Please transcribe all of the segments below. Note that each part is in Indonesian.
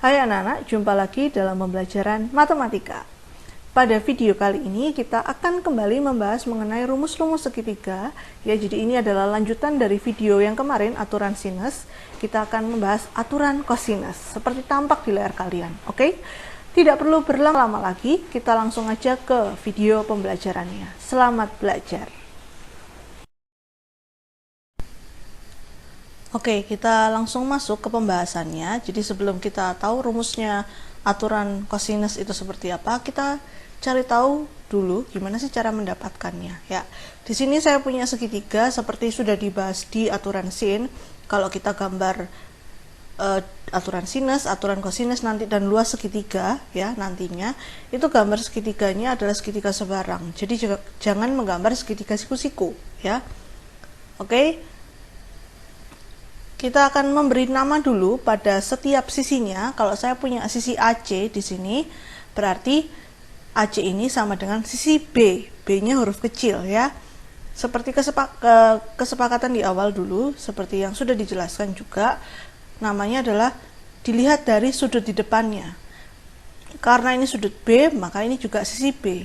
Hai anak-anak, jumpa lagi dalam pembelajaran matematika. Pada video kali ini kita akan kembali membahas mengenai rumus-rumus segitiga. Ya, jadi ini adalah lanjutan dari video yang kemarin, aturan sinus. Kita akan membahas aturan kosinus, seperti tampak di layar kalian. Oke? Tidak perlu berlama-lama lagi, kita langsung aja ke video pembelajarannya. Selamat belajar. Oke, kita langsung masuk ke pembahasannya. Jadi sebelum kita tahu rumusnya aturan kosinus itu seperti apa, kita cari tahu dulu gimana sih cara mendapatkannya. Ya, di sini saya punya segitiga seperti sudah dibahas di aturan sin. Kalau kita gambar aturan sinus, aturan kosinus nanti dan luas segitiga, ya nantinya itu gambar segitiganya adalah segitiga sebarang. Jadi jangan menggambar segitiga siku-siku, ya. Oke. Kita akan memberi nama dulu pada setiap sisinya. Kalau saya punya sisi AC di sini, berarti AC ini sama dengan sisi B. B-nya huruf kecil, ya. Seperti kesepakatan di awal dulu, seperti yang sudah dijelaskan juga, namanya adalah dilihat dari sudut di depannya. Karena ini sudut B, maka ini juga sisi B.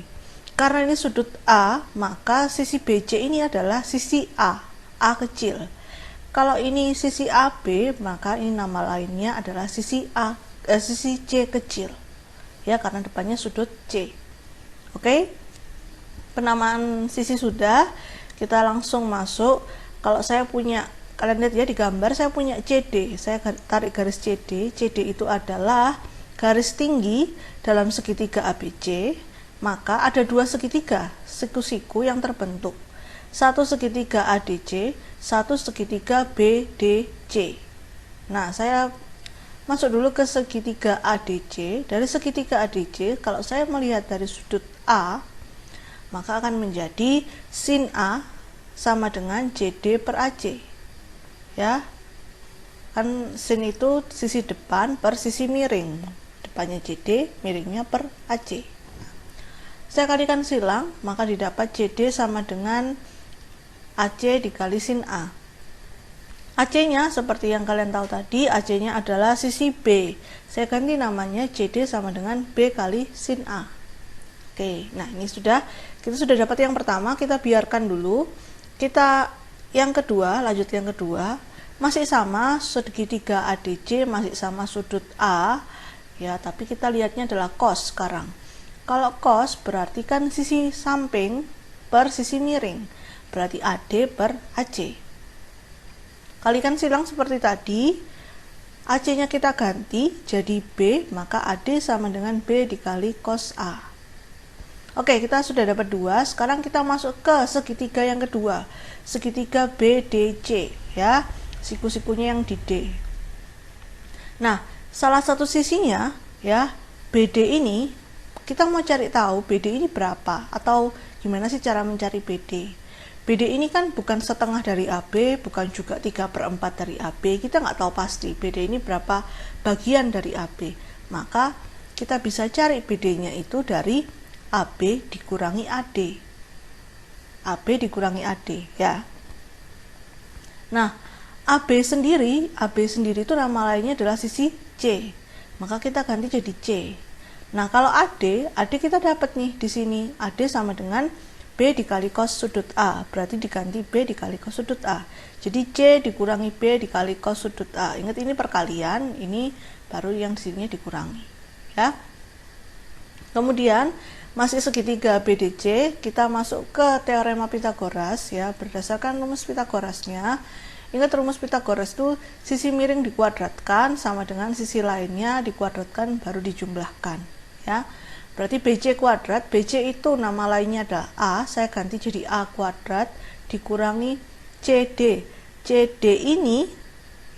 Karena ini sudut A, maka sisi BC ini adalah sisi A kecil. Kalau ini sisi AB, maka ini nama lainnya adalah sisi sisi C kecil. Ya, karena depannya sudut C. Oke? Penamaan sisi sudah, kita langsung masuk. Kalau saya punya, kalian lihat ya di gambar, saya punya CD. Saya tarik garis CD. CD itu adalah garis tinggi dalam segitiga ABC. Maka ada dua segitiga, siku-siku yang terbentuk. Satu segitiga ADC, satu segitiga BDC. Nah, saya masuk dulu ke segitiga ADC. Dari segitiga ADC, kalau saya melihat dari sudut A, maka akan menjadi sin A sama dengan JD per AC. Ya, kan sin itu sisi depan per sisi miring. Depannya JD, miringnya per AC. Saya kalikan silang, maka didapat JD sama dengan AC dikali sin A. AC-nya seperti yang kalian tahu tadi, AC-nya adalah sisi B. Saya ganti namanya JD sama dengan B kali sin A. Oke, nah ini kita sudah dapat yang pertama, kita biarkan dulu. Kita yang kedua, lanjut yang kedua, masih sama segitiga ADC, masih sama sudut A, ya, tapi kita lihatnya adalah cos sekarang. Kalau cos berarti kan sisi samping per sisi miring. Berarti AD per AC. Kalikan silang seperti tadi, AC-nya kita ganti jadi B, maka AD sama dengan B dikali cos A. Oke, kita sudah dapat dua. Sekarang kita masuk ke segitiga yang kedua, segitiga BDC, ya, siku-sikunya yang di D. Nah, salah satu sisinya, ya, BD ini, kita mau cari tahu BD ini berapa, atau gimana sih cara mencari BD. BD ini kan bukan setengah dari AB, bukan juga 3/4 dari AB. Kita nggak tahu pasti BD ini berapa bagian dari AB. Maka kita bisa cari BD-nya itu dari AB dikurangi AD. AB dikurangi AD, ya. Nah, AB sendiri itu nama lainnya adalah sisi C. Maka kita ganti jadi C. Nah, kalau AD kita dapat nih di sini. AD sama dengan B dikali cos sudut A, berarti diganti B dikali cos sudut A. Jadi C dikurangi B dikali cos sudut A. Ingat ini perkalian, ini baru yang di sini dikurangi, ya. Kemudian masih segitiga BDC, kita masuk ke teorema Pitagoras, ya, berdasarkan rumus Pitagorasnya. Ingat rumus Pitagoras itu sisi miring dikuadratkan sama dengan sisi lainnya dikuadratkan baru dijumlahkan, ya. Berarti BC kuadrat, BC itu nama lainnya adalah A, saya ganti jadi A kuadrat dikurangi CD. CD ini,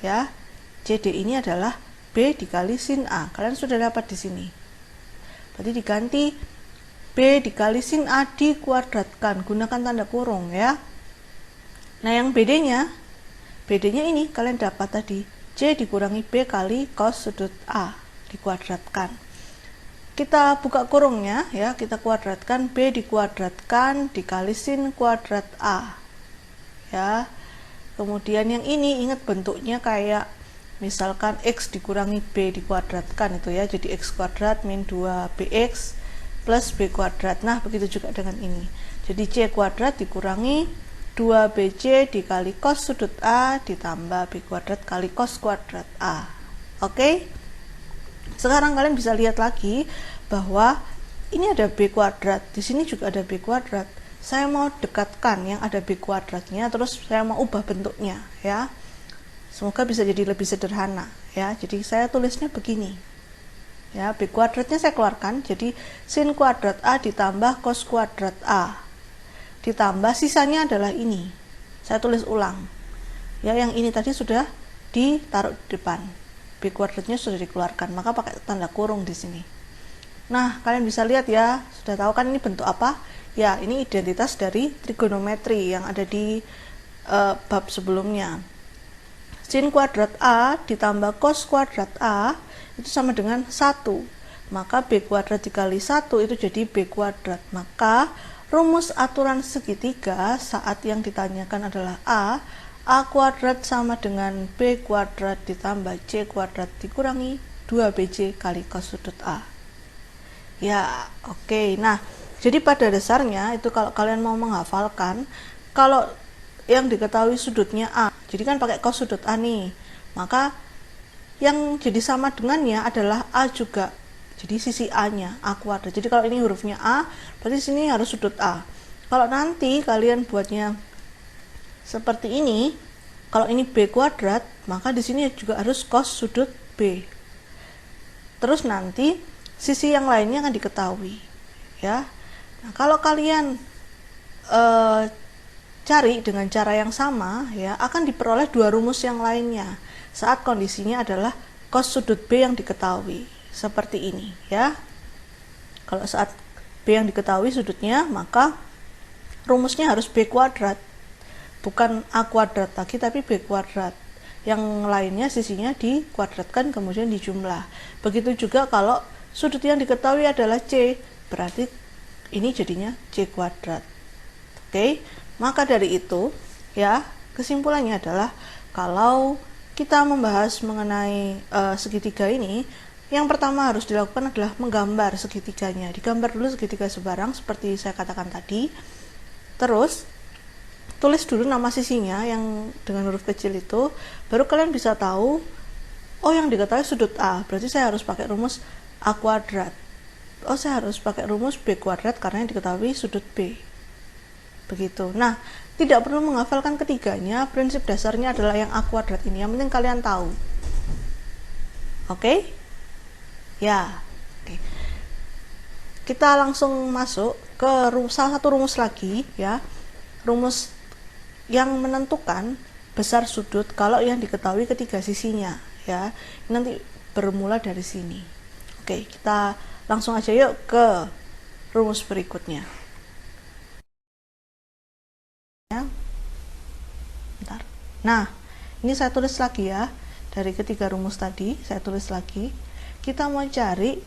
ya, CD ini adalah B dikali sin A. Kalian sudah dapat di sini. Berarti diganti B dikali sin A dikuadratkan, gunakan tanda kurung, ya. Nah, yang BD-nya ini kalian dapat tadi, C dikurangi B kali cos sudut A dikuadratkan. Kita buka kurungnya, ya, kita kuadratkan, B dikuadratkan dikali sin kuadrat A, ya. Kemudian yang ini, ingat bentuknya kayak misalkan X dikurangi B dikuadratkan itu ya, jadi X kuadrat min 2BX plus B kuadrat. Nah, begitu juga dengan ini. Jadi C kuadrat dikurangi 2BC dikali cos sudut A ditambah B kuadrat kali cos kuadrat A. Oke? Sekarang kalian bisa lihat lagi bahwa ini ada B kuadrat, di sini juga ada B kuadrat. Saya mau dekatkan yang ada B kuadratnya, terus saya mau ubah bentuknya ya. Semoga bisa jadi lebih sederhana ya. Jadi saya tulisnya begini. Ya, B kuadratnya saya keluarkan, jadi sin kuadrat A ditambah cos kuadrat A. Ditambah sisanya adalah ini. Saya tulis ulang. Ya, yang ini tadi sudah ditaruh di depan. B kuadratnya sudah dikeluarkan, maka pakai tanda kurung di sini. Nah, kalian bisa lihat ya, sudah tahu kan ini bentuk apa? Ya, ini identitas dari trigonometri yang ada di bab sebelumnya. Sin kuadrat A ditambah cos kuadrat A itu sama dengan 1. Maka B kuadrat dikali 1 itu jadi B kuadrat. Maka rumus aturan segitiga saat yang ditanyakan adalah A kuadrat sama dengan B kuadrat ditambah C kuadrat dikurangi 2BC kali cos sudut A. Ya, oke. Nah, jadi pada dasarnya itu kalau kalian mau menghafalkan, kalau yang diketahui sudutnya A, jadi kan pakai cos sudut A nih, maka yang jadi sama dengannya adalah A juga. Jadi sisi A-nya, A kuadrat. Jadi kalau ini hurufnya A, berarti sini harus sudut A. Kalau nanti kalian buatnya seperti ini, kalau ini B kuadrat, maka di sini juga harus cos sudut B. Terus nanti sisi yang lainnya akan diketahui. Ya. Nah, kalau kalian cari dengan cara yang sama, ya akan diperoleh dua rumus yang lainnya saat kondisinya adalah cos sudut B yang diketahui. Seperti ini ya. Kalau saat B yang diketahui sudutnya, maka rumusnya harus B kuadrat, bukan A kuadrat lagi tapi B kuadrat. Yang lainnya sisinya dikuadratkan kemudian dijumlah. Begitu juga kalau sudut yang diketahui adalah C, berarti ini jadinya C kuadrat. Oke, maka dari itu ya, kesimpulannya adalah kalau kita membahas mengenai segitiga ini, yang pertama harus dilakukan adalah menggambar segitiganya. Digambar dulu segitiga sebarang seperti saya katakan tadi. Terus tulis dulu nama sisinya yang dengan huruf kecil itu, baru kalian bisa tahu, oh yang diketahui sudut A, berarti saya harus pakai rumus A kuadrat. Oh, saya harus pakai rumus B kuadrat karena yang diketahui sudut B. Begitu. Nah, tidak perlu menghafalkan ketiganya, prinsip dasarnya adalah yang A kuadrat ini, yang penting kalian tahu. Oke? Ya, oke. Kita langsung masuk ke salah satu rumus lagi ya. Rumus yang menentukan besar sudut kalau yang diketahui ketiga sisinya ya. Nanti bermula dari sini. Oke, kita langsung aja yuk ke rumus berikutnya. Ya. Bentar. Nah, ini saya tulis lagi ya. Dari ketiga rumus tadi, saya tulis lagi. Kita mau cari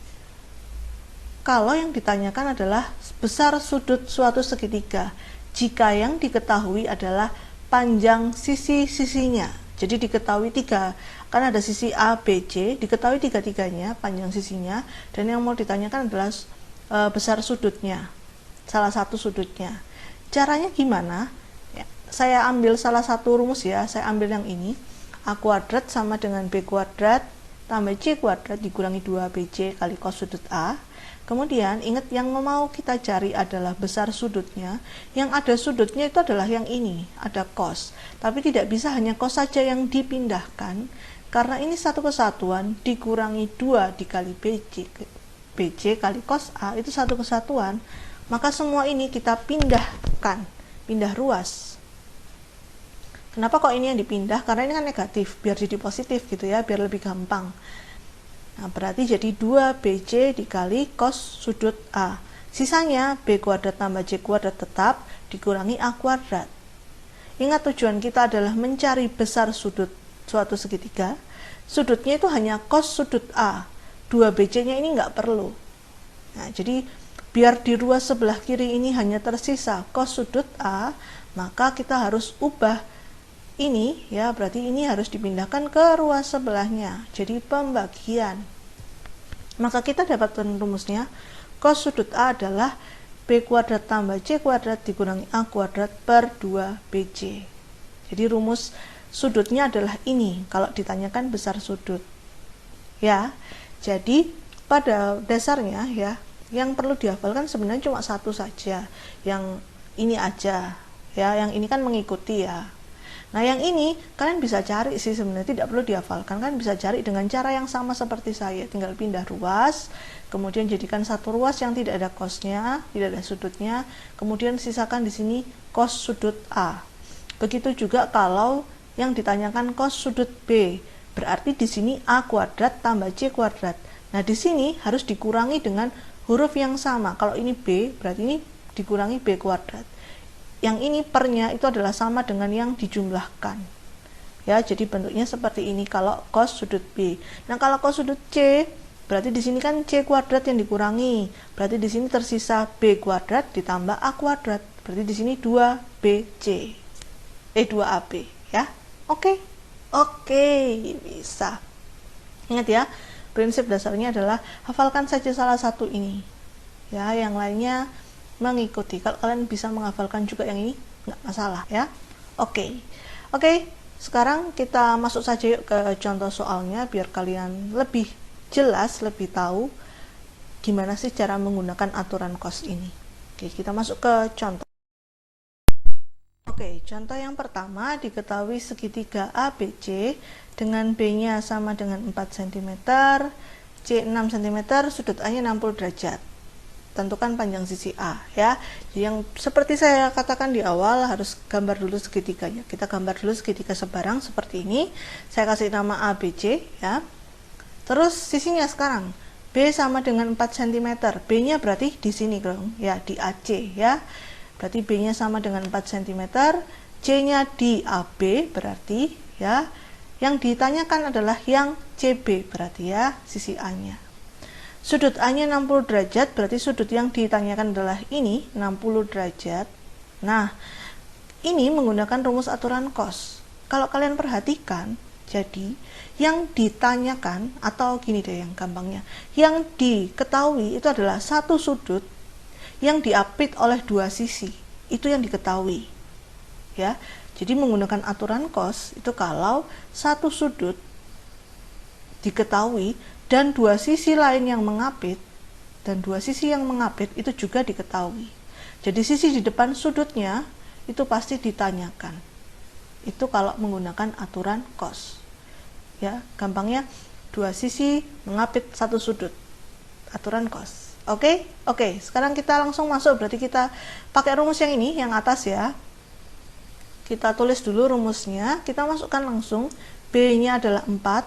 kalau yang ditanyakan adalah besar sudut suatu segitiga jika yang diketahui adalah panjang sisi-sisinya. Jadi diketahui tiga, kan ada sisi A, B, C, diketahui tiga-tiganya panjang sisinya, dan yang mau ditanyakan adalah besar sudutnya, salah satu sudutnya. Caranya gimana? Ya, saya ambil salah satu rumus ya, saya ambil yang ini, A kuadrat sama dengan B kuadrat tambah C kuadrat dikurangi 2BC kali cos sudut A. Kemudian ingat yang mau kita cari adalah besar sudutnya. Yang ada sudutnya itu adalah yang ini, ada cos. Tapi tidak bisa hanya cos saja yang dipindahkan, karena ini satu kesatuan dikurangi 2 dikali BC kali cos A itu satu kesatuan. Maka semua ini kita pindahkan, pindah ruas. Kenapa kok ini yang dipindah? Karena ini kan negatif, biar jadi positif gitu ya, biar lebih gampang. Nah, berarti jadi 2BC dikali cos sudut A. Sisanya B kuadrat tambah C kuadrat tetap dikurangi A kuadrat. Ingat tujuan kita adalah mencari besar sudut suatu segitiga. Sudutnya itu hanya cos sudut A. 2BC-nya ini nggak perlu. Nah, jadi biar di ruas sebelah kiri ini hanya tersisa cos sudut A, maka kita harus ubah ini ya, berarti ini harus dipindahkan ke ruas sebelahnya, jadi pembagian. Maka kita dapatkan rumusnya, cos sudut A adalah B kuadrat tambah C kuadrat dikurangi A kuadrat per 2BC. Jadi rumus sudutnya adalah ini kalau ditanyakan besar sudut. Ya, jadi pada dasarnya ya, yang perlu dihafalkan sebenarnya cuma satu saja, yang ini aja ya, yang ini kan mengikuti ya. Nah yang ini kalian bisa cari sih, sebenarnya tidak perlu dihafalkan, kan bisa cari dengan cara yang sama seperti saya, tinggal pindah ruas, kemudian jadikan satu ruas yang tidak ada cosnya, tidak ada sudutnya, kemudian sisakan di sini cos sudut A. Begitu juga kalau yang ditanyakan cos sudut B, berarti di sini A kuadrat tambah C kuadrat. Nah di sini harus dikurangi dengan huruf yang sama. Kalau ini B, berarti ini dikurangi B kuadrat. Yang ini pernya itu adalah sama dengan yang dijumlahkan. Ya, jadi bentuknya seperti ini kalau cos sudut B. Nah, kalau cos sudut C, berarti di sini kan C kuadrat yang dikurangi. Berarti di sini tersisa B kuadrat ditambah A kuadrat. Berarti di sini 2BC. 2AB ya. Oke. Oke, bisa. Ingat ya, prinsip dasarnya adalah hafalkan saja salah satu ini. Ya, yang lainnya mengikuti. Kalau kalian bisa menghafalkan juga yang ini, nggak masalah ya. Oke, sekarang kita masuk saja yuk ke contoh soalnya, biar kalian lebih jelas, lebih tahu gimana sih cara menggunakan aturan cos ini. Oke, kita masuk ke contoh. Oke, contoh yang pertama, diketahui segitiga ABC dengan B-nya sama dengan 4 cm, C 6 cm, sudut A-nya 60 derajat. Tentukan panjang sisi A ya. Yang seperti saya katakan di awal, harus gambar dulu segitiganya. Kita gambar dulu segitiga sebarang seperti ini. Saya kasih nama ABC ya. Terus sisinya sekarang B sama dengan 4 cm. B-nya berarti di sini dong ya, di AC ya. Berarti B-nya sama dengan 4 cm. C-nya di AB berarti ya. Yang ditanyakan adalah yang CB berarti ya, sisi A-nya. Sudut A-nya 60 derajat, berarti sudut yang ditanyakan adalah ini, 60 derajat. Nah, ini menggunakan rumus aturan cos. Kalau kalian perhatikan, jadi yang ditanyakan, atau gini deh yang gampangnya, yang diketahui itu adalah satu sudut yang diapit oleh dua sisi. Itu yang diketahui. Ya. Jadi menggunakan aturan cos itu kalau satu sudut diketahui dan dua sisi lain yang mengapit, dan dua sisi yang mengapit itu juga diketahui. Jadi sisi di depan sudutnya itu pasti ditanyakan. Itu kalau menggunakan aturan cos. Ya, gampangnya dua sisi mengapit satu sudut. Aturan cos. Oke, sekarang kita langsung masuk, berarti kita pakai rumus yang ini, yang atas ya. Kita tulis dulu rumusnya, kita masukkan langsung. B-nya adalah 4,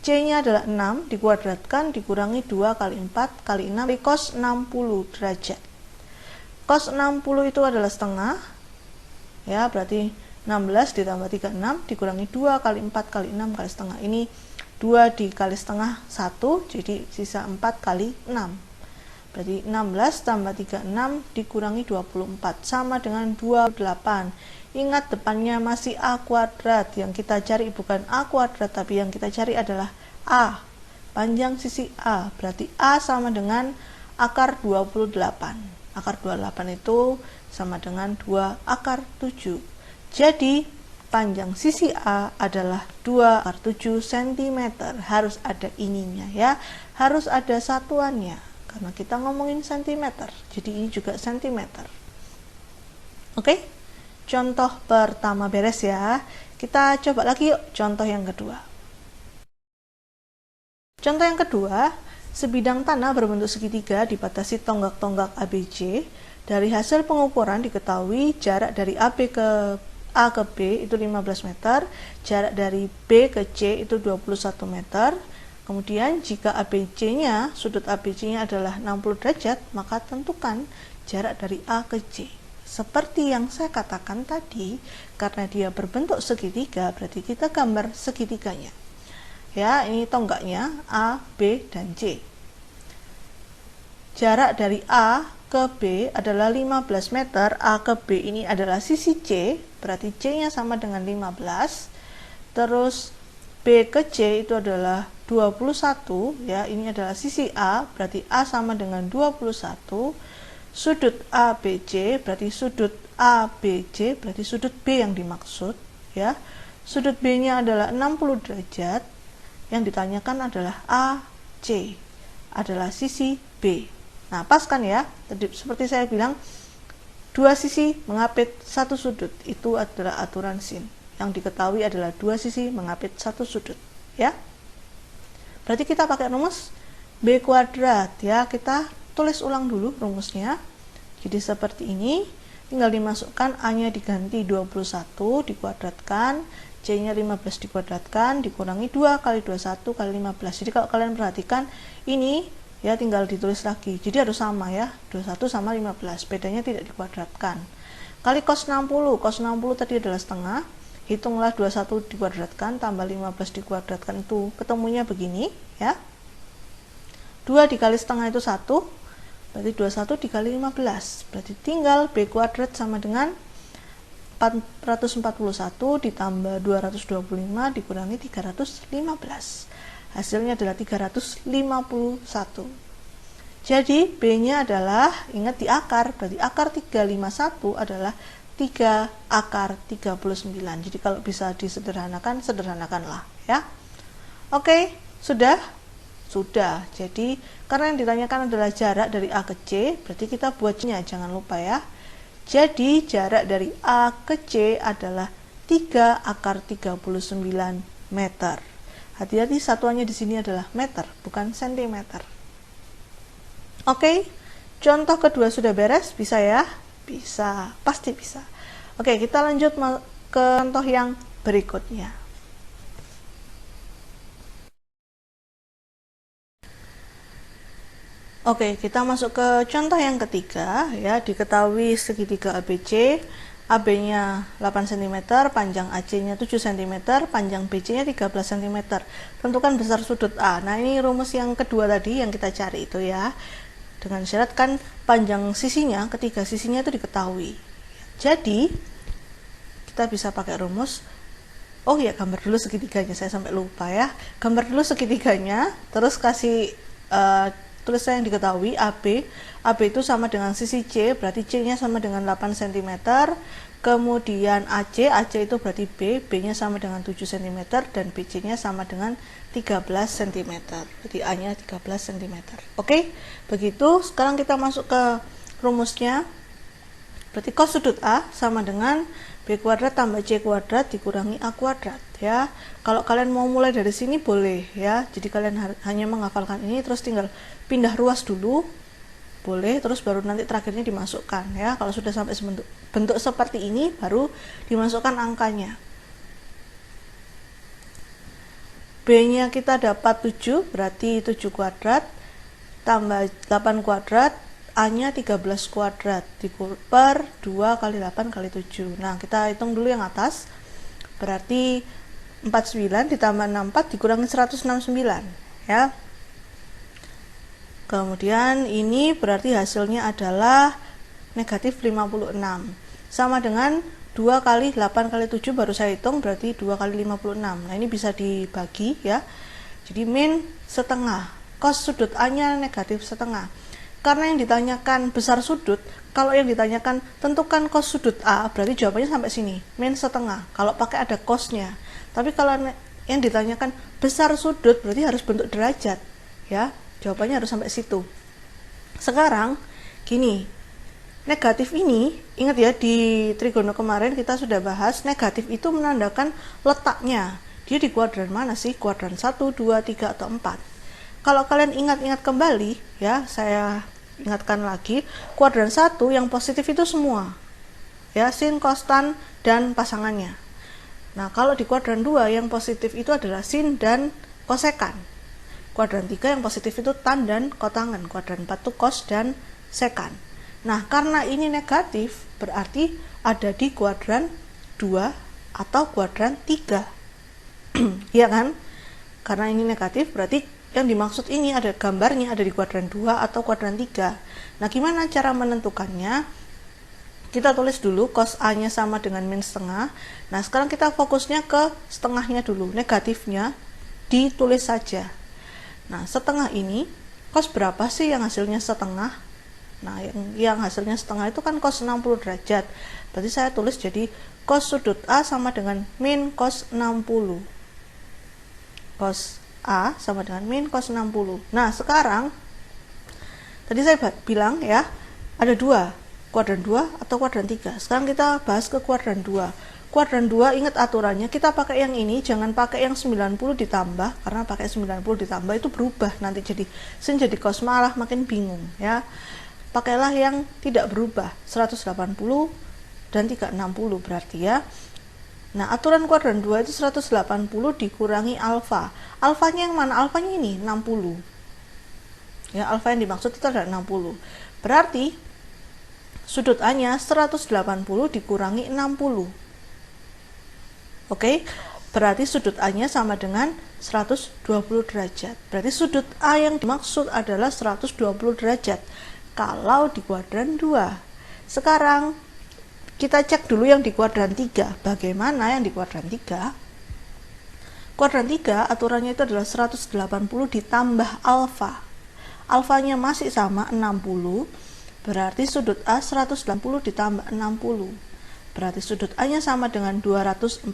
C-nya adalah 6, dikuadratkan, dikurangi 2 kali 4 kali 6, di cos 60 derajat. Cos 60 itu adalah setengah, ya, berarti 16 ditambah 36, dikurangi 2 kali 4 kali 6 kali setengah. Ini 2 dikali setengah 1, jadi sisa 4 kali 6. Berarti 16 tambah 36 dikurangi 24, sama dengan 28. Ingat depannya masih A kuadrat, yang kita cari bukan A kuadrat, tapi yang kita cari adalah A, panjang sisi A, berarti A sama dengan akar 28. Akar 28 itu sama dengan 2 akar 7. Jadi panjang sisi A adalah 2 akar 7 cm. Harus ada ininya ya, harus ada satuannya, karena kita ngomongin cm, jadi ini juga cm. Oke? Contoh pertama beres ya. Kita coba lagi yuk contoh yang kedua. Contoh yang kedua, sebidang tanah berbentuk segitiga dibatasi tonggak-tonggak ABC. Dari hasil pengukuran diketahui jarak dari AB ke A ke B itu 15 meter, jarak dari B ke C itu 21 meter. Kemudian jika ABC-nya, sudut ABC-nya adalah 60 derajat, maka tentukan jarak dari A ke C. Seperti yang saya katakan tadi, karena dia berbentuk segitiga, berarti kita gambar segitiganya. Ya, ini tonggaknya A, B, dan C. Jarak dari A ke B adalah 15 meter, A ke B ini adalah sisi C, berarti C-nya sama dengan 15. Terus B ke C itu adalah 21, ya, ini adalah sisi A, berarti A sama dengan 21. Sudut ABC berarti sudut ABC, berarti sudut B yang dimaksud, ya. Sudut B-nya adalah 60 derajat. Yang ditanyakan adalah AC, adalah sisi B. Nah, pas kan ya? Tadi seperti saya bilang, dua sisi mengapit satu sudut, itu adalah aturan sin. Yang diketahui adalah dua sisi mengapit satu sudut, ya. Berarti kita pakai rumus B kuadrat, ya. Kita tulis ulang dulu rumusnya. Jadi seperti ini, tinggal dimasukkan A-nya diganti 21 dikuadratkan, C-nya 15 dikuadratkan, dikurangi 2 kali 21 kali 15. Jadi kalau kalian perhatikan, ini ya tinggal ditulis lagi, jadi harus sama ya, 21 sama 15, bedanya tidak dikuadratkan. Kali cos 60, cos 60 tadi adalah setengah, hitunglah 21 dikuadratkan tambah 15 dikuadratkan, itu ketemunya begini ya, 2 dikali setengah itu 1, berarti 21 dikali 15, berarti tinggal B kuadrat sama dengan 441 ditambah 225 dikurangi 315. Hasilnya adalah 351. Jadi B-nya adalah, ingat di akar, berarti akar 351 adalah 3 akar 39. Jadi kalau bisa disederhanakan, sederhanakanlah ya. Oke, sudah? Sudah. Jadi karena yang ditanyakan adalah jarak dari A ke C, berarti kita buatnya, jangan lupa ya. Jadi jarak dari A ke C adalah 3 akar 39 meter. Hati-hati, satuannya di sini adalah meter, bukan sentimeter. Oke, contoh kedua sudah beres, bisa ya? Bisa, pasti bisa. Oke, kita lanjut ke contoh yang berikutnya. Oke, kita masuk ke contoh yang ketiga, ya. Diketahui segitiga ABC, AB-nya 8 cm, panjang AC-nya 7 cm, panjang BC-nya 13 cm. Tentukan besar sudut A. Nah, ini rumus yang kedua tadi yang kita cari itu ya. Dengan syarat kan panjang sisinya, ketiga sisinya itu diketahui. Jadi, kita bisa pakai rumus, oh ya, gambar dulu segitiganya, saya sampai lupa ya. Gambar dulu segitiganya, terus kasih tulisan yang diketahui AB. AB itu sama dengan sisi C, berarti C-nya sama dengan 8 cm. Kemudian AC itu berarti B, B-nya sama dengan 7 cm, dan BC-nya sama dengan 13 cm. Jadi A-nya 13 cm. Oke, begitu. Sekarang kita masuk ke rumusnya. Berarti cos sudut A sama dengan B kuadrat tambah C kuadrat dikurangi A kuadrat ya. Kalau kalian mau mulai dari sini boleh ya. Jadi kalian hanya menghafalkan ini, terus tinggal pindah ruas dulu. Boleh, terus baru nanti terakhirnya dimasukkan ya. Kalau sudah sampai bentuk seperti ini, baru dimasukkan angkanya. B-nya kita dapat 7, berarti 7 kuadrat tambah 8 kuadrat, A-nya 13 kuadrat per 2 kali 8 kali 7. Nah, kita hitung dulu yang atas. Berarti 49 ditambah 64 dikurangi 169 ya. Kemudian ini berarti hasilnya adalah negatif 56. Sama dengan 2 kali 8 kali 7 baru saya hitung, berarti 2 kali 56. Nah, ini bisa dibagi ya. Jadi min setengah. Cos sudut A-nya negatif setengah. Karena yang ditanyakan besar sudut, kalau yang ditanyakan tentukan cos sudut A, berarti jawabannya sampai sini, min setengah. Kalau pakai ada cosnya. Tapi kalau yang ditanyakan besar sudut, berarti harus bentuk derajat ya. Jawabannya harus sampai situ. Sekarang gini, negatif ini, ingat ya di trigono kemarin kita sudah bahas, negatif itu menandakan letaknya. Dia di kuadran mana sih? Kuadran 1, 2, 3 atau 4. Kalau kalian ingat-ingat kembali ya, saya ingatkan lagi, kuadran 1 yang positif itu semua. Ya, sin, cos, tan dan pasangannya. Nah, kalau di kuadran 2 yang positif itu adalah sin dan kosekan. Kuadran 3 yang positif itu tan dan kotangan. Kuadran 4 itu cos dan sekan. Nah, karena ini negatif, berarti ada di kuadran 2 atau kuadran 3. Iya kan? Karena ini negatif, berarti yang dimaksud ini ada gambarnya ada di kuadran 2 atau kuadran 3. Nah, gimana cara menentukannya? Kita tulis dulu cos A-nya sama dengan min setengah. Nah, sekarang kita fokusnya ke setengahnya dulu. Negatifnya ditulis saja. Nah, setengah ini cos berapa sih yang hasilnya setengah? Nah, yang hasilnya setengah itu kan cos 60 derajat. Berarti saya tulis jadi cos sudut A sama dengan min cos 60. Cos A sama dengan min cos 60. Nah, sekarang tadi saya bilang ya, ada dua, kuadran 2 atau kuadran 3. Sekarang kita bahas ke kuadran 2. Kuadran 2, ingat aturannya, kita pakai yang ini, jangan pakai yang 90 ditambah, karena pakai 90 ditambah itu berubah nanti jadi sin jadi cos, malah makin bingung ya. Pakailah yang tidak berubah, 180 dan 360 berarti ya. Nah, aturan kuadran 2 itu 180 dikurangi alfa. Alfanya yang mana? Alfanya ini 60. Ya, alfa yang dimaksud itu adalah 60. Berarti sudut A-nya 180 dikurangi 60. Oke, berarti sudut A-nya sama dengan 120 derajat. Berarti sudut A yang dimaksud adalah 120 derajat kalau di kuadran 2. Sekarang kita cek dulu yang di kuadran 3. Bagaimana yang di kuadran 3? Kuadran 3 aturannya itu adalah 180 ditambah alfa. Alfanya masih sama 60. Berarti sudut A 180 ditambah 60. Berarti sudut A-nya sama dengan 240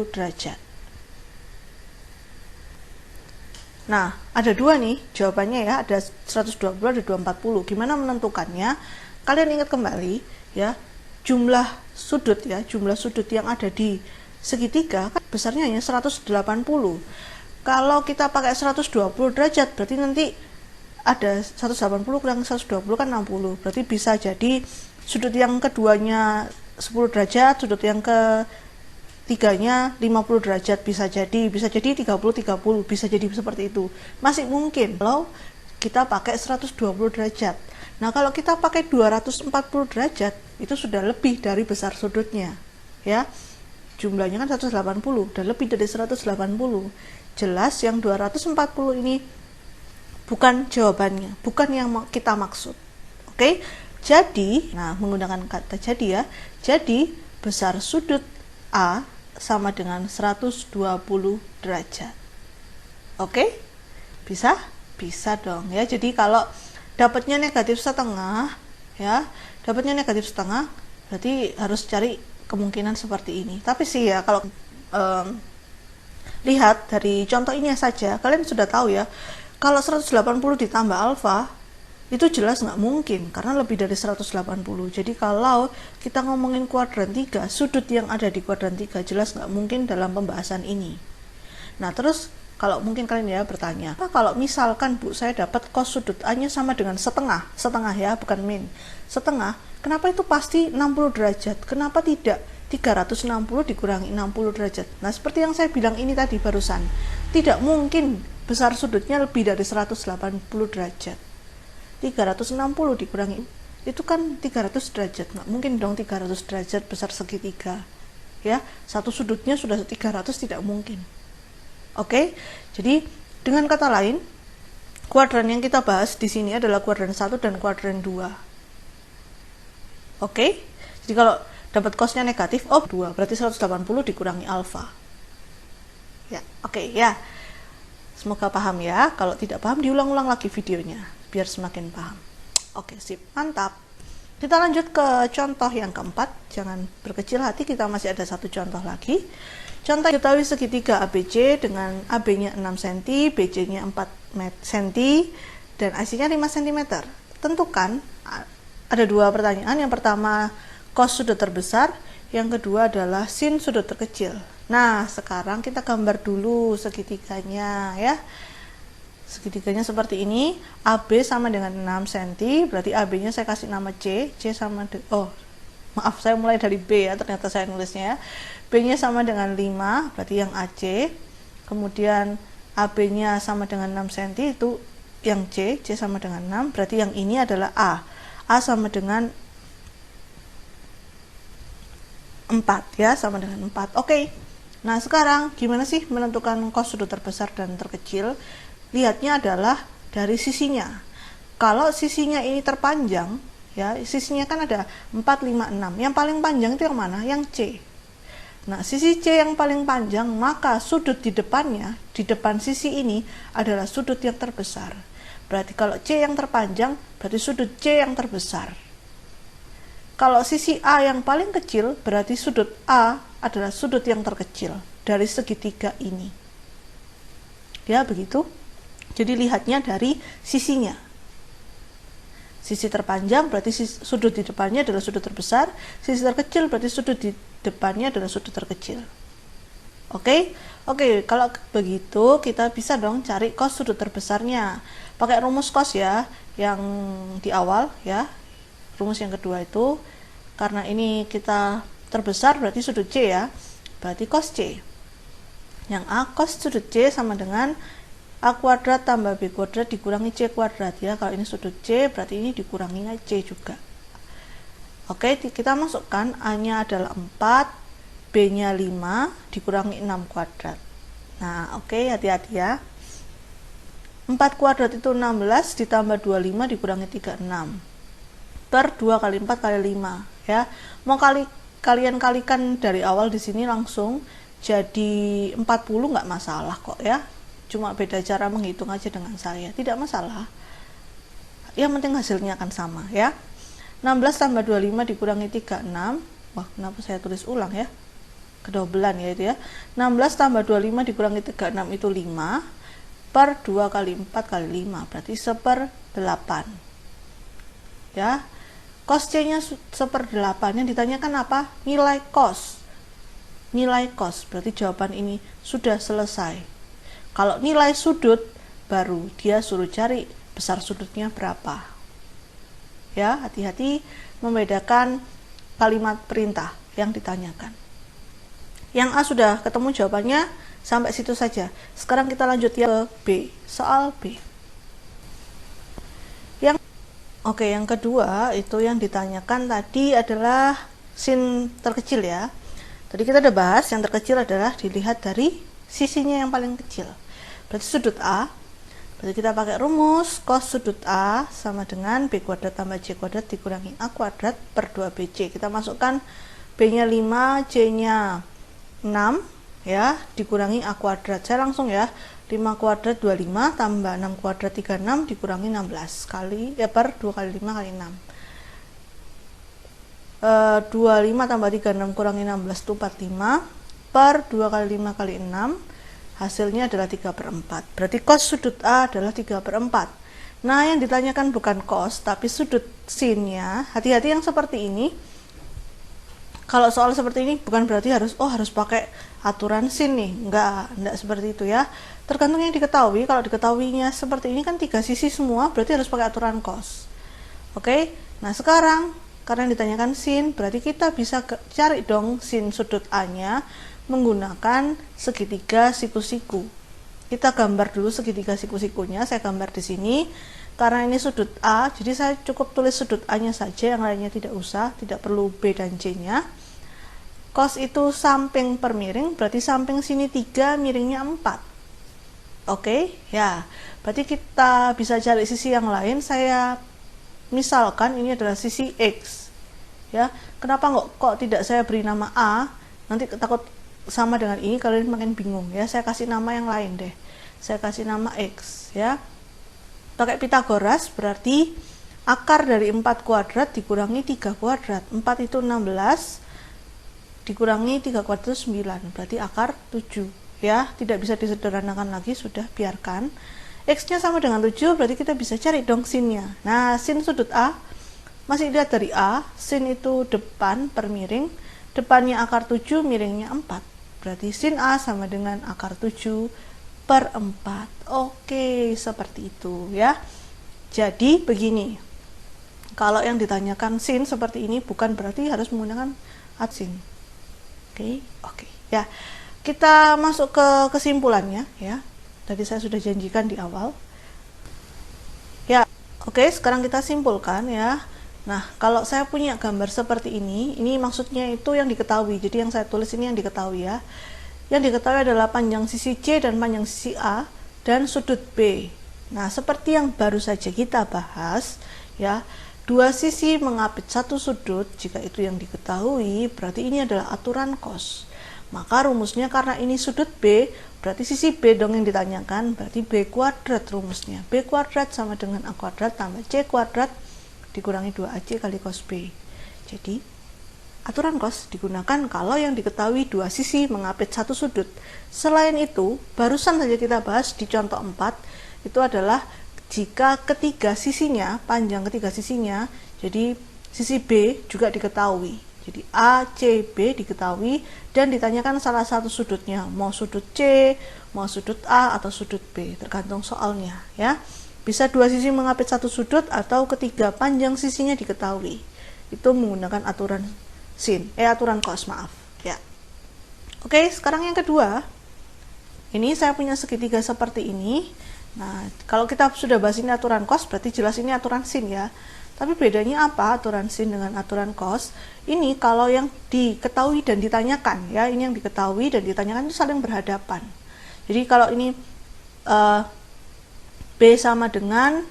derajat. Nah, ada dua nih jawabannya ya, ada 120, ada 240. Gimana menentukannya? Kalian ingat kembali ya, jumlah sudut yang ada di segitiga kan besarnya hanya 180. Kalau kita pakai 120 derajat, berarti nanti ada 180 kurang 120 kan 60. Berarti bisa jadi sudut yang keduanya 10 derajat, sudut yang ketiganya 50 derajat, bisa jadi 30 bisa jadi seperti itu. Masih mungkin kalau kita pakai 120 derajat. Nah, kalau kita pakai 240 derajat itu sudah lebih dari besar sudutnya ya. Jumlahnya kan 180 dan lebih dari 180. Jelas yang 240 ini bukan jawabannya, bukan yang kita maksud. Oke? Jadi, nah menggunakan kata jadi ya. Jadi, besar sudut A sama dengan 120 derajat. Oke? Bisa? Bisa dong ya. Jadi kalau dapatnya negatif setengah ya, berarti harus cari kemungkinan seperti ini. Tapi sih ya, kalau lihat dari contoh ini saja, kalian sudah tahu ya, kalau 180 ditambah alfa itu jelas nggak mungkin karena lebih dari 180. Jadi kalau kita ngomongin kuadran 3, sudut yang ada di kuadran 3 jelas nggak mungkin dalam pembahasan ini. Nah, terus kalau mungkin kalian ya bertanya, kalau misalkan Bu, saya dapat cos sudut A-nya sama dengan setengah ya, bukan min, setengah, kenapa itu pasti 60 derajat? Kenapa tidak 360 dikurangi 60 derajat? Nah, seperti yang saya bilang ini tadi barusan, tidak mungkin besar sudutnya lebih dari 180 derajat. 360 dikurangi itu kan 300 derajat, nggak mungkin dong 300 derajat besar segitiga ya, satu sudutnya sudah 300, tidak mungkin. Oke, jadi dengan kata lain, kuadran yang kita bahas di sini adalah kuadran 1 dan kuadran 2. Oke, jadi kalau dapat cosnya negatif, 2, berarti 180 dikurangi alfa. Ya, oke ya. Semoga paham ya. Kalau tidak paham, diulang-ulang lagi videonya biar semakin paham. Oke, sip, mantap. Kita lanjut ke contoh yang keempat. Jangan berkecil hati, kita masih ada satu contoh lagi. Contoh diketahui segitiga ABC dengan AB-nya 6 cm, BC-nya 4 cm, dan AC-nya 5 cm. Tentukan, ada dua pertanyaan. Yang pertama, cos sudut terbesar. Yang kedua adalah sin sudut terkecil. Nah, sekarang kita gambar dulu segitiganya ya. Segitiganya seperti ini. AB sama dengan 6 cm, berarti AB-nya saya kasih nama C sama maaf, saya mulai dari B ya, ternyata saya nulisnya ya. B-nya sama dengan 5, berarti yang AC. Kemudian AB-nya sama dengan 6 cm, itu yang C sama dengan 6, berarti yang ini adalah A. A sama dengan 4 ya, sama dengan 4. Oke. Nah, sekarang gimana sih menentukan cos sudut terbesar dan terkecil? lihatnya adalah dari sisinya. Kalau sisinya ini terpanjang, ya, sisinya kan ada 4, 5, 6. Yang paling panjang itu yang mana? Yang C. Nah, sisi C yang paling panjang, maka sudut di depannya, di depan sisi ini adalah sudut yang terbesar. Berarti kalau C yang terpanjang, berarti sudut C yang terbesar. Kalau sisi A yang paling kecil, berarti sudut A adalah sudut yang terkecil dari segitiga ini. Ya, begitu. Jadi lihatnya dari sisinya. Sisi terpanjang berarti sudut di depannya adalah sudut terbesar, sisi terkecil berarti sudut di depannya adalah sudut terkecil. Oke? Oke, kalau begitu kita bisa dong cari cos sudut terbesarnya. Pakai rumus cos ya, yang di awal ya. Rumus yang kedua itu, karena ini kita terbesar berarti sudut C ya. Berarti cos C. Yang A cos sudut C sama dengan A kuadrat tambah B kuadrat dikurangi C kuadrat ya. Kalau ini sudut C berarti ini dikurangi C juga. Oke, kita masukkan A-nya adalah 4, B-nya 5 dikurangi 6 kuadrat. Nah, oke, hati-hati ya. 4 kuadrat itu 16 ditambah 25 dikurangi 36. Per 2 kali 4 kali 5 ya. Mau kalian kalikan dari awal di sini langsung jadi 40 nggak masalah kok ya. Cuma beda cara menghitung aja dengan saya, tidak masalah. Yang penting hasilnya akan sama ya. 16 tambah 25 dikurangi 36. Wah, kenapa saya tulis ulang ya? Kedobelan ya itu ya. 16 tambah 25 dikurangi 36 itu 5. Per 2 kali 4 kali 5 berarti 1/8. Ya. Cos C-nya 1/8. Yang ditanyakan apa? Nilai cos. Nilai cos. Berarti jawaban ini sudah selesai. Kalau nilai sudut, baru dia suruh cari besar sudutnya berapa. Ya, hati-hati membedakan kalimat perintah yang ditanyakan. Yang A sudah ketemu jawabannya, sampai situ saja. Sekarang kita lanjut ya ke B, soal B. Yang kedua itu yang ditanyakan tadi adalah sin terkecil ya. Tadi kita udah bahas yang terkecil adalah dilihat dari sisinya yang paling kecil. Berarti sudut A. Berarti kita pakai rumus cos sudut A sama dengan B kuadrat tambah C kuadrat dikurangi A kuadrat per 2BC. Kita masukkan B-nya 5, C-nya 6 ya, dikurangi A kuadrat. Saya langsung ya, 5 kuadrat 25 tambah 6 kuadrat 36 dikurangi 16 kali ya per 2 kali 5 kali 6. 25 tambah 36 kurangi 16 itu 45 per 2 kali 5 kali 6. Hasilnya adalah 3/4. Berarti cos sudut A adalah 3/4. Nah, yang ditanyakan bukan cos, tapi sudut sinnya. Hati-hati yang seperti ini. Kalau soal seperti ini bukan berarti harus pakai aturan sin nih. Enggak seperti itu ya. Tergantung yang diketahui. Kalau diketahuinya seperti ini kan 3 sisi semua, berarti harus pakai aturan cos. Oke? Nah, sekarang karena ditanyakan sin, berarti kita bisa cari dong sin sudut A-nya menggunakan segitiga siku-siku. Kita gambar dulu segitiga siku-sikunya. Saya gambar di sini. Karena ini sudut A, jadi saya cukup tulis sudut A-nya saja, yang lainnya tidak usah, tidak perlu B dan C-nya. Cos itu samping per miring, berarti samping sini 3, miringnya 4. Oke, ya. Berarti kita bisa cari sisi yang lain. Saya misalkan ini adalah sisi X. Ya, kenapa kok tidak saya beri nama A? Nanti takut sama dengan ini kalian makin bingung ya. Saya kasih nama yang lain deh. Saya kasih nama X ya. Pakai Pitagoras berarti akar dari 4 kuadrat dikurangi 3 kuadrat. 4 itu 16 dikurangi 3 kuadrat itu 9. Berarti akar 7 ya. Tidak bisa disederhanakan lagi, sudah biarkan. X-nya sama dengan 7, berarti kita bisa cari dong sinnya. Nah, sin sudut A masih dilihat dari A. Sin itu depan per miring. Depannya akar 7, miringnya 4. Berarti sin A sama dengan akar 7/4. Oke, seperti itu ya. Jadi begini. Kalau yang ditanyakan sin seperti ini bukan berarti harus menggunakan sin. Oke. Ya. Kita masuk ke kesimpulannya ya. Tadi saya sudah janjikan di awal. Ya, oke, sekarang kita simpulkan ya. Nah, kalau saya punya gambar seperti ini maksudnya itu yang diketahui. Jadi yang saya tulis ini yang diketahui ya. Yang diketahui adalah panjang sisi C dan panjang sisi A. dan sudut B. Nah, seperti yang baru saja kita bahas, ya, dua sisi mengapit satu sudut, jika itu yang diketahui, berarti ini adalah aturan cos. Maka rumusnya karena ini sudut B, berarti sisi B dong yang ditanyakan, berarti B kuadrat rumusnya. B kuadrat sama dengan A kuadrat tambah C kuadrat dikurangi 2AC kali cos B. Jadi, aturan cos digunakan kalau yang diketahui dua sisi mengapit satu sudut. Selain itu, barusan saja kita bahas di contoh 4, itu adalah jika ketiga sisinya, panjang ketiga sisinya, jadi sisi B juga diketahui. Jadi A, C, B diketahui dan ditanyakan salah satu sudutnya, mau sudut C, mau sudut A, atau sudut B, tergantung soalnya, ya. Bisa dua sisi mengapit satu sudut atau ketiga panjang sisinya diketahui. Itu menggunakan aturan aturan cos, maaf, ya. Oke, sekarang yang kedua. Ini saya punya segitiga seperti ini. Nah, kalau kita sudah bahas ini aturan cos, berarti jelas ini aturan sin, ya. Tapi bedanya apa aturan sin dengan aturan cos? Ini kalau yang diketahui dan ditanyakan, ya, ini yang diketahui dan ditanyakan itu saling berhadapan. Jadi kalau ini B sama dengan,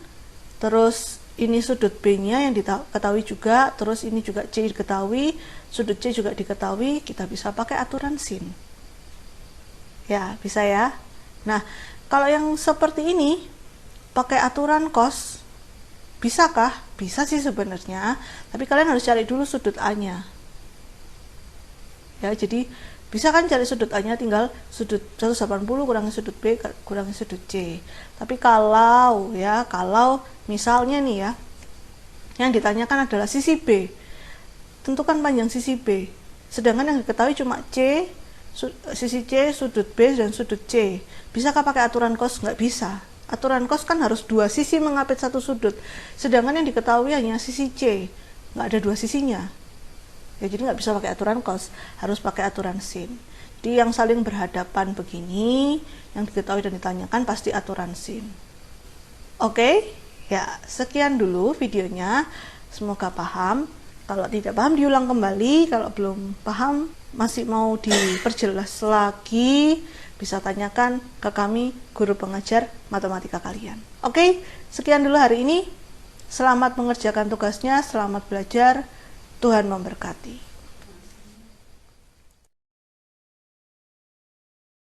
terus ini sudut B-nya yang diketahui juga, terus ini juga C diketahui, sudut C juga diketahui, kita bisa pakai aturan sin. Ya, bisa ya. Nah, kalau yang seperti ini pakai aturan cos, bisakah? Bisa sih sebenarnya, tapi kalian harus cari dulu sudut A-nya. Ya, jadi bisa kan cari sudut A-nya, tinggal sudut 180 kurangi sudut B kurangi sudut C. Tapi kalau misalnya nih ya, yang ditanyakan adalah sisi B, tentukan panjang sisi B. Sedangkan yang diketahui cuma C, sisi C, sudut B, dan sudut C. Bisakah pakai aturan cos? Nggak bisa. Aturan cos kan harus dua sisi mengapit satu sudut. Sedangkan yang diketahui hanya sisi C. Nggak ada dua sisinya. Ya, jadi nggak bisa pakai aturan cos. Harus pakai aturan sin. Jadi yang saling berhadapan begini, yang diketahui dan ditanyakan pasti aturan sin. Oke, ya sekian dulu videonya. Semoga paham. Kalau tidak paham diulang kembali, kalau belum paham masih mau diperjelas lagi, bisa tanyakan ke kami, guru pengajar matematika kalian. Oke, sekian dulu hari ini. Selamat mengerjakan tugasnya, selamat belajar, Tuhan memberkati.